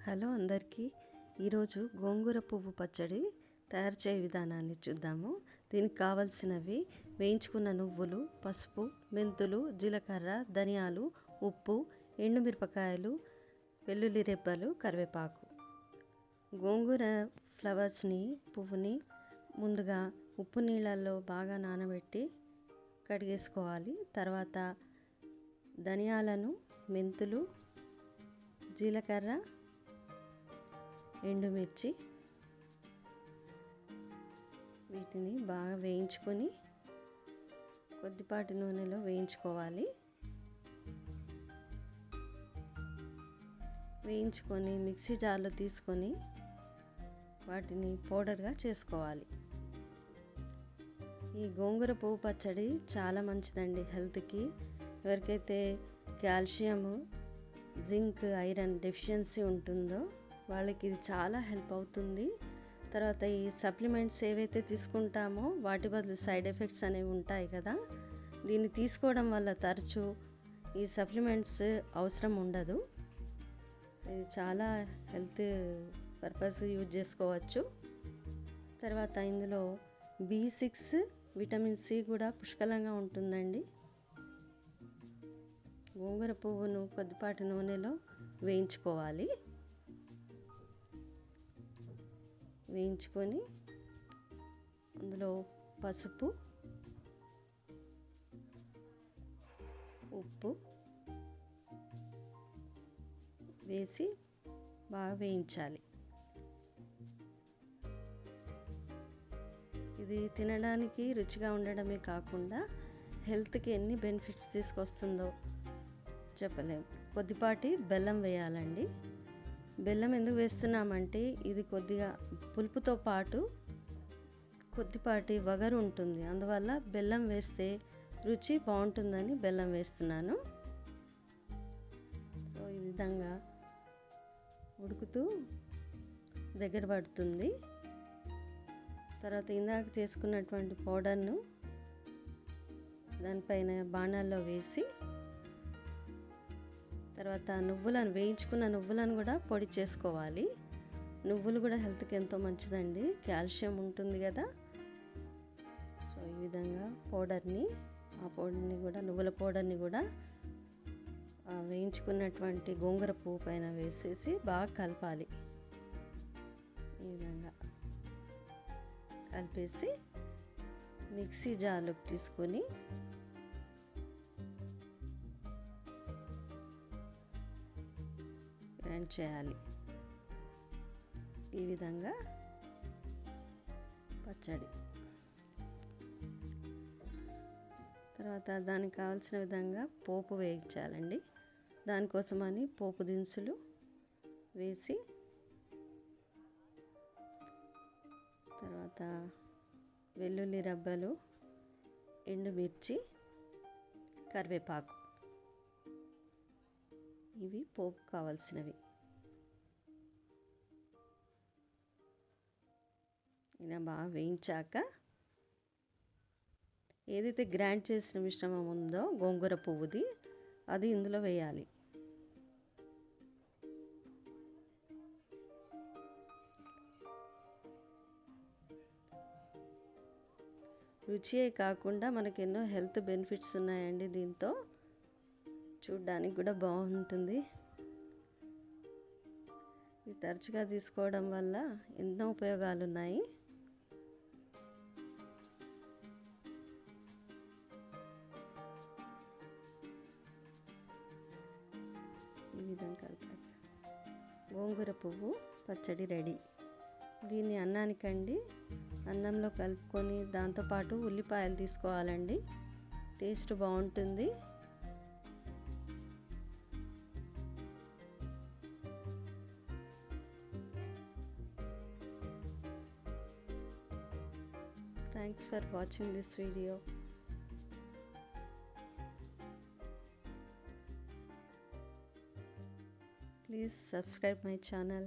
Hello అందరికీ ఈరోజు గోంగూర పువ్వు పచ్చడి తయారు చేయ విధానాన్ని చూద్దాము. దీనికి కావలసినవి వేయించుకున్న నువ్వులు, పసుపు, మెంతులు, జీలకర్ర, ధనియాలు, ఉప్పు, ఎండుమిరపకాయలు, వెల్లుల్లి రెబ్బలు, కరివేపాకు. గోంగూర పువ్వుని ముందుగా ఉప్పు నీళ్ళల్లో బాగా నానబెట్టి కడిగేసుకోవాలి. తర్వాత ధనియాలను, మెంతులు, జీలకర్ర, ఎండుమిర్చి వీటిని బాగా వేయించుకొని కొద్దిపాటి నూనెలో వేయించుకోవాలి. వేయించుకొని మిక్సీ జార్లో తీసుకొని వాటిని పౌడర్గా చేసుకోవాలి. ఈ గోంగూర పువ్వు పచ్చడి చాలా మంచిదండి హెల్త్కి. ఎవరికైతే కాల్షియం, జింక్, ఐరన్ డెఫిషియన్సీ ఉంటుందో వాళ్ళకి ఇది చాలా హెల్ప్ అవుతుంది. తర్వాత ఈ సప్లిమెంట్స్ ఏవైతే తీసుకుంటామో వాటి బదులు సైడ్ ఎఫెక్ట్స్ అనేవి ఉంటాయి కదా, దీన్ని తీసుకోవడం వల్ల తరచూ ఈ సప్లిమెంట్స్ అవసరం ఉండదు. ఇది చాలా హెల్త్ పర్పస్ యూజ్ చేసుకోవచ్చు. తర్వాత ఇందులో B6, విటమిన్ C కూడా పుష్కలంగా ఉంటుందండి. గోంగూర పువ్వును కొద్దిపాటి నూనెలో వేయించుకోవాలి. వేయించుకొని అందులో పసుపు, ఉప్పు వేసి బాగా వేయించాలి. ఇది తినడానికి రుచిగా ఉండడమే కాకుండా హెల్త్కి ఎన్ని బెనిఫిట్స్ తీసుకొస్తుందో చెప్పలేము. కొద్దిపాటి బెల్లం వేయాలండి. బెల్లం ఎందుకు వేస్తున్నామంటే ఇది కొద్దిగా పులుపుతో పాటు కొద్దిపాటి వగరు ఉంటుంది. అందువల్ల బెల్లం వేస్తే రుచి బాగుంటుందని బెల్లం వేస్తున్నాను. సో ఈ విధంగా ఉడుకుతూ దగ్గర పడుతుంది. తర్వాత ఇందాక చేసుకున్నటువంటి పౌడర్ను దానిపైన బాణాల్లో వేసి తర్వాత వేయించుకున్న నువ్వులను కూడా పొడి చేసుకోవాలి. నువ్వులు కూడా హెల్త్కి ఎంతో మంచిదండి, కాల్షియం ఉంటుంది కదా. సో ఈ విధంగా పౌడర్ని కూడా నువ్వుల పౌడర్ని కూడా వేయించుకున్నటువంటి గోంగూర పువ్వు పైన వేసేసి బాగా కలపాలి. ఈ విధంగా కలిపేసి మిక్సీ జార్లోకి తీసుకొని గ్రైండ్ చేయాలి. ఈ విధంగా పచ్చడి తర్వాత దానికి కావాల్సిన విధంగా పోపు వేయించాలండి. దానికోసమని పోపు దినుసులు వేసి తర్వాత వెల్లుల్లి రబ్బలు, ఎండుమిర్చి, కరివేపాకు ఇవి పోపు కావాల్సినవి. ఇలా బాగా వేయించాక ఏదైతే గ్రైండ్ చేసిన మిశ్రమం ఉందో గోంగూర పువ్వుది అది ఇందులో వేయాలి. రుచియే కాకుండా మనకి ఎన్నో హెల్త్ బెనిఫిట్స్ ఉన్నాయండి. దీంతో చూడ్డానికి కూడా బాగుంటుంది. ఇది తరచుగా తీసుకోవడం వల్ల ఎన్నో ఉపయోగాలు ఉన్నాయి. ఈ విధంగా కలిపాక గోంగూర పువ్వు పచ్చడి రెడీ. దీన్ని అన్నంలో కలుపుకొని దాంతోపాటు ఉల్లిపాయలు తీసుకోవాలండి. టేస్ట్ బాగుంటుంది. Thanks for watching this video. Please subscribe my channel.